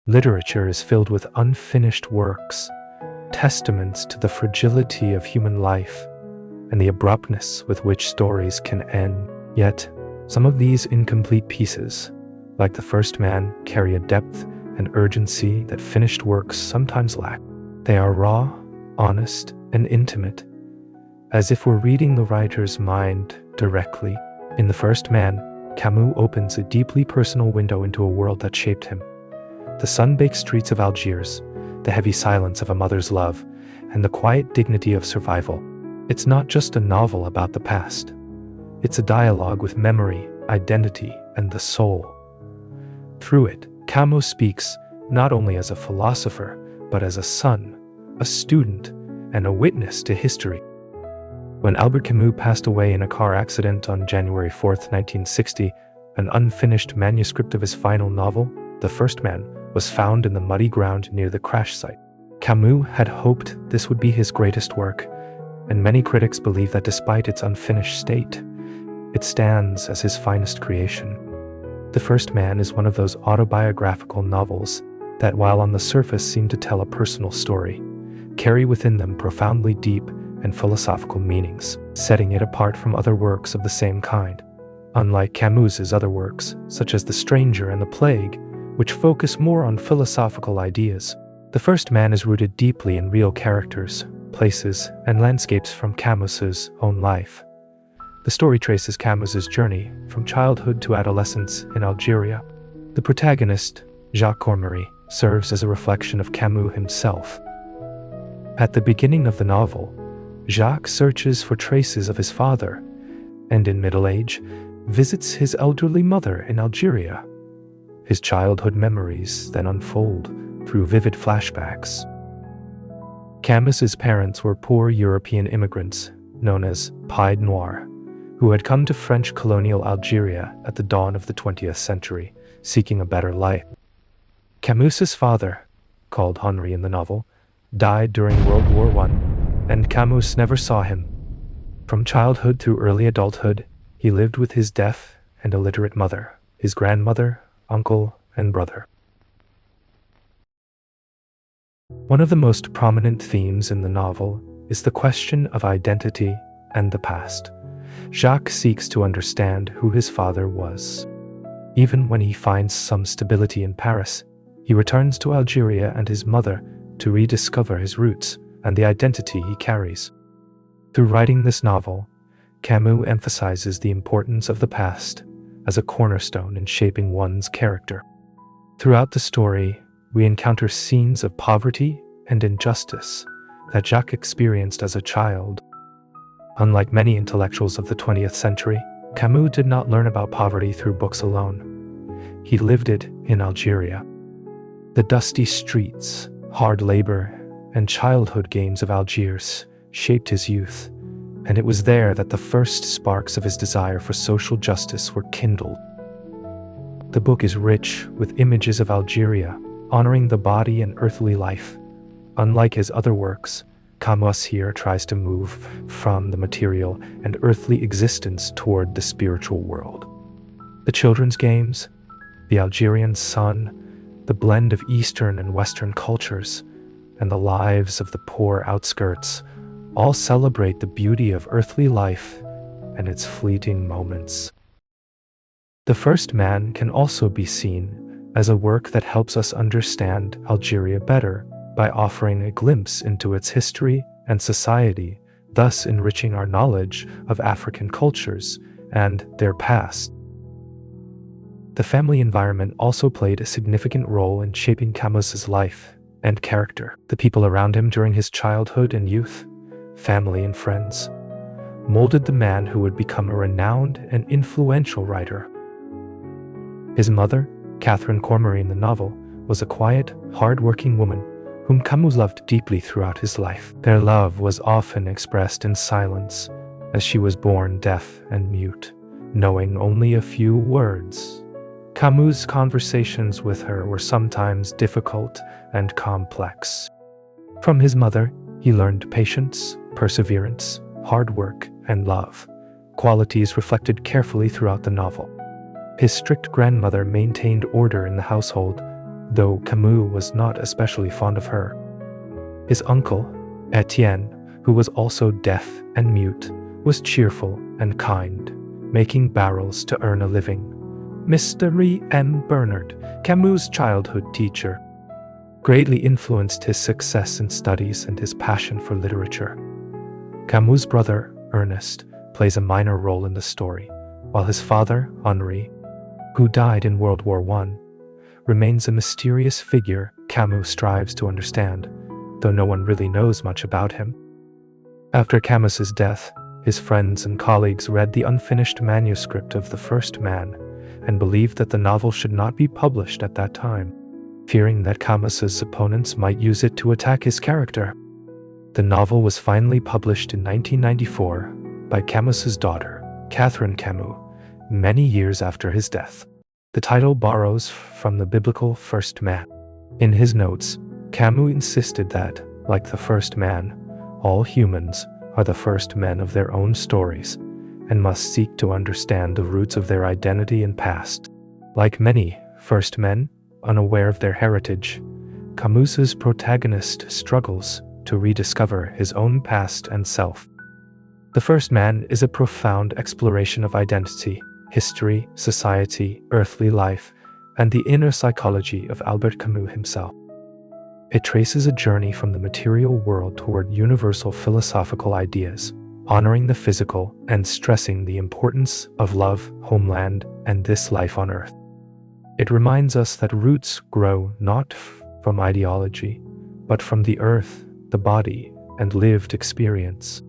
Literature is filled with unfinished works, testaments to the fragility of human life and the abruptness with which stories can end. Yet, some of these incomplete pieces, like The First Man, carry a depth and urgency that finished works sometimes lack. They are raw, honest, and intimate, as if we're reading the writer's mind directly. In The First Man, Camus opens a deeply personal window into a world that shaped him. The sun-baked streets of Algiers, the heavy silence of a mother's love, and the quiet dignity of survival. It's not just a novel about the past. It's a dialogue with memory, identity, and the soul. Through it, Camus speaks not only as a philosopher, but as a son, a student, and a witness to history. When Albert Camus passed away in a car accident on January 4, 1960, an unfinished manuscript of his final novel, The First Man, was found in the muddy ground near the crash site. Camus had hoped this would be his greatest work, and many critics believe that despite its unfinished state, it stands as his finest creation. The First Man is one of those autobiographical novels that, while on the surface seem to tell a personal story, carry within them profoundly deep and philosophical meanings, setting it apart from other works of the same kind. Unlike Camus's other works, such as The Stranger and The Plague, which focus more on philosophical ideas, The First Man is rooted deeply in real characters, places, and landscapes from Camus's own life. The story traces Camus's journey from childhood to adolescence in Algeria. The protagonist, Jacques Cormery, serves as a reflection of Camus himself. At the beginning of the novel, Jacques searches for traces of his father, and in middle age, visits his elderly mother in Algeria. His childhood memories then unfold through vivid flashbacks. Camus's parents were poor European immigrants, known as Pied Noirs, who had come to French colonial Algeria at the dawn of the 20th century, seeking a better life. Camus's father, called Henri in the novel, died during World War I, and Camus never saw him. From childhood through early adulthood, he lived with his deaf and illiterate mother, his grandmother, uncle, and brother. One of the most prominent themes in the novel is the question of identity and the past. Jacques seeks to understand who his father was. Even when he finds some stability in Paris, he returns to Algeria and his mother to rediscover his roots and the identity he carries. Through writing this novel, Camus emphasizes the importance of the past as a cornerstone in shaping one's character. Throughout the story, we encounter scenes of poverty and injustice that Jacques experienced as a child. Unlike many intellectuals of the 20th century, Camus did not learn about poverty through books alone. He lived it in Algeria. The dusty streets, hard labor, and childhood games of Algiers shaped his youth, and it was there that the first sparks of his desire for social justice were kindled. The book is rich with images of Algeria, honoring the body and earthly life. Unlike his other works, Camus here tries to move from the material and earthly existence toward the spiritual world. The children's games, the Algerian sun, the blend of Eastern and Western cultures, and the lives of the poor outskirts all celebrate the beauty of earthly life and its fleeting moments. The First Man can also be seen as a work that helps us understand Algeria better by offering a glimpse into its history and society, thus enriching our knowledge of African cultures and their past. The family environment also played a significant role in shaping Camus's life and character. The people around him during his childhood and youth, family and friends, molded the man who would become a renowned and influential writer. His mother, Catherine Cormery in the novel, was a quiet, hard-working woman whom Camus loved deeply throughout his life. Their love was often expressed in silence, as she was born deaf and mute, knowing only a few words. Camus' conversations with her were sometimes difficult and complex. From his mother, he learned patience, perseverance, hard work, and love, qualities reflected carefully throughout the novel. His strict grandmother maintained order in the household, though Camus was not especially fond of her. His uncle, Etienne, who was also deaf and mute, was cheerful and kind, making barrels to earn a living. Mr. M. Bernard, Camus' childhood teacher, greatly influenced his success in studies and his passion for literature. Camus' brother, Ernest, plays a minor role in the story, while his father, Henri, who died in World War I, remains a mysterious figure Camus strives to understand, though no one really knows much about him. After Camus's death, his friends and colleagues read the unfinished manuscript of The First Man and believed that the novel should not be published at that time, fearing that Camus's opponents might use it to attack his character. The novel was finally published in 1994 by Camus's daughter, Catherine Camus, many years after his death. The title borrows from the biblical First Man. In his notes, Camus insisted that, like the first man, all humans are the first men of their own stories and must seek to understand the roots of their identity and past. Like many first men, unaware of their heritage, Camus's protagonist struggles to rediscover his own past and self. The First Man is a profound exploration of identity, history, society, earthly life, and the inner psychology of Albert Camus himself. It traces a journey from the material world toward universal philosophical ideas, honoring the physical and stressing the importance of love, homeland, and this life on earth. It reminds us that roots grow not from ideology, but from the earth, the body, and lived experience.